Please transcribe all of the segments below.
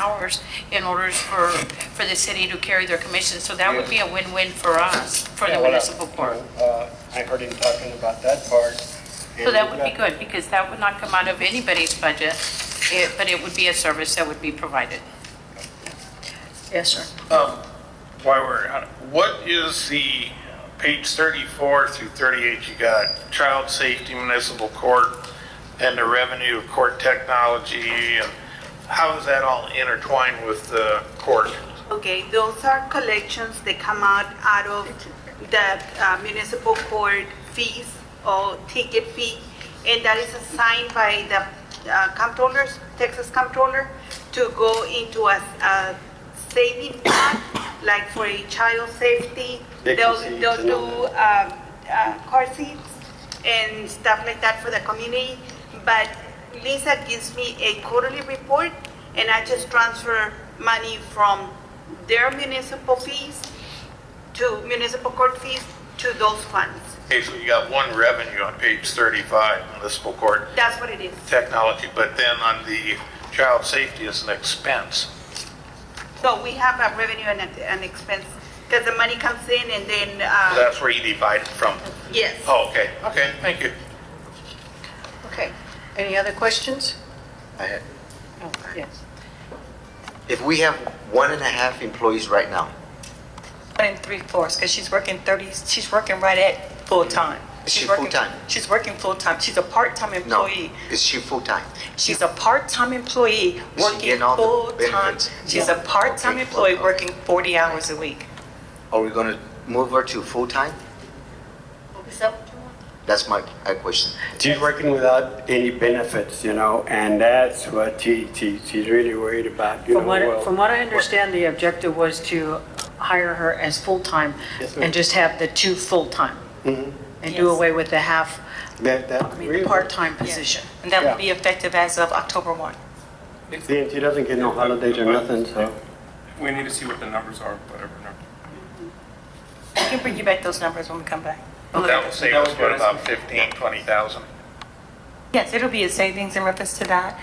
hours in order for the city to carry their commission. So that would be a win-win for us, for the municipal court. I heard him talking about that part. So that would be good, because that would not come out of anybody's budget, but it would be a service that would be provided. Yes, sir. While we're on it, what is the page 34 through 38? You got child safety, municipal court, and the revenue of court technology, and how is that all intertwined with the court? Okay, those are collections that come out of the municipal court fees or ticket fee, and that is assigned by the comptrollers, Texas comptroller, to go into a saving fund, like for a child safety. They'll do car seats and stuff like that for the community. But Lisa gives me a quarterly report, and I just transfer money from their municipal fees to municipal court fees to those funds. Okay, so you got one revenue on page 35, municipal court That's what it is. technology, but then on the child safety is an expense. So we have a revenue and an expense, because the money comes in and then, So that's where you divide it from. yes. Oh, okay, okay, thank you. Okay. Any other questions? I had- Oh, yes. If we have 1.5 employees right now, 1 and 3/4, because she's working right at full-time. Is she She's working- full-time? She's working full-time. She's a part-time no, employee. is she full-time? She's a part-time employee Is she working getting all the full-time. benefits? She's a part-time Okay, employee okay. working 40 hours a week. Are we going to move her to full-time? That's my question. She's working without any benefits, and that's what she's really worried about, From what I understand, the objective was to hire her as full-time Yes, ma'am. and just have the 2 full-time Mhm. and do Yes. away with the half, That part-time position. And that Yeah. will be effective as of October 1. See, and she doesn't get no holidays or nothing, so. We need to see what the numbers are, whatever number. I can bring you back those numbers when we come back. That will save us, what, about 15, 20,000? Yes, it'll be a savings in reference to that.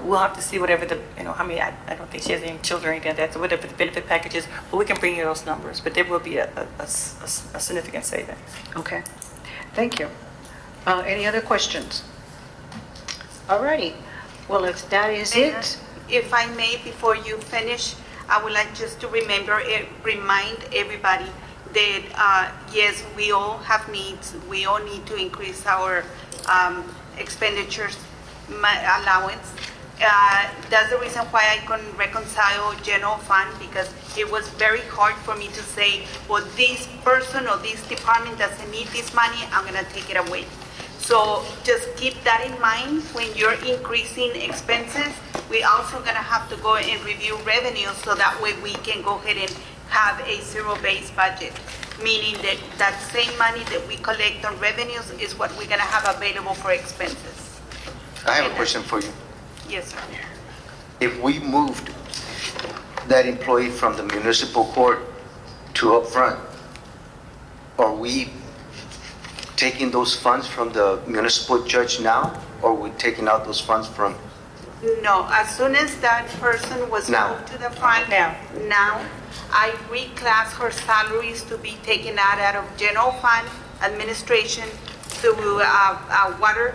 We'll have to see whatever I don't think she has any children or anything like that, so whatever the benefit package is, but we can bring you those numbers, but there will be a significant savings. Okay. Thank you. Any other questions? All righty. Well, if that is it, If I may, before you finish, I would like just to remind everybody that, yes, we all have needs. We all need to increase our expenditures allowance. That's the reason why I couldn't reconcile general fund, because it was very hard for me to say, well, this person or this department doesn't need this money, I'm gonna take it away. So just keep that in mind when you're increasing expenses. We also gonna have to go and review revenue, so that way we can go ahead and have a zero-based budget, meaning that that same money that we collect on revenues is what we're gonna have available for expenses. I have a question for you. Yes, sir. If we moved that employee from the municipal court to upfront, are we taking those funds from the municipal judge now, or are we taking out those funds from? No, as soon as that person was Now. moved to the front. Now, I reclass her salaries to be taken out of general fund, administration, to water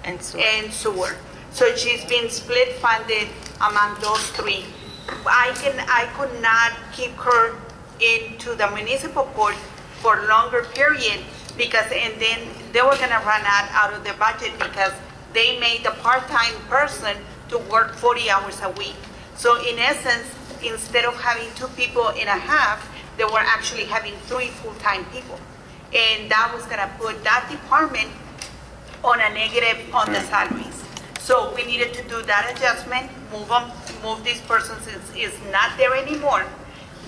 And so, and sewer. So she's been split funded among those 3. I could not keep her into the municipal court for a longer period, because, and then they were gonna run out of their budget, because they made the part-time person to work 40 hours a week. So in essence, instead of having 2 people and a half, they were actually having 3 full-time people. And that was gonna put that department on a negative on the salaries. So we needed to do that adjustment, move this person, since it's not there anymore,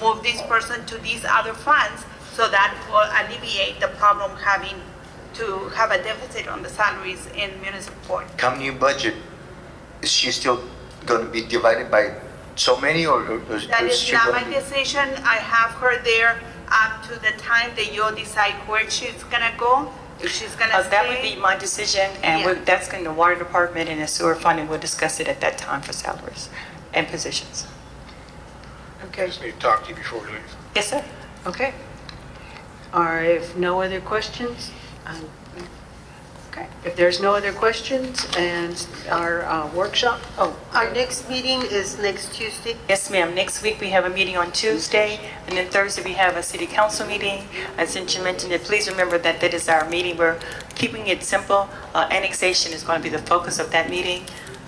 move this person to these other funds, so that will alleviate the problem having to have a deficit on the salaries in municipal court. Come new budget, is she still going to be divided by so many, or That is she not gonna my be- decision. I have her there up to the time that you'll decide where she's gonna go, if she's gonna stay. that would be my decision, and Yeah. that's in the water department and the sewer fund, and we'll discuss it at that time for salaries. and positions. Okay, Just need to talk to you before we leave. Yes, sir. okay. Or if no other questions, okay, if there's no other questions and our workshop, Our next meeting is next Tuesday. Yes, ma'am. Next week, we have a meeting on Tuesday, and then Thursday, we have a city council meeting. And since you mentioned it, please remember that that is our meeting. We're keeping it simple. Annexation is going to be the focus of that meeting,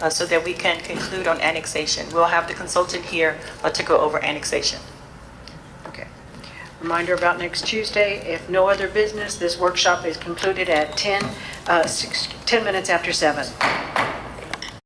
so that we can conclude on annexation. We'll have the consultant here to go over annexation. okay. Reminder about next Tuesday, if no other business, this workshop is concluded at 10 minutes after 7.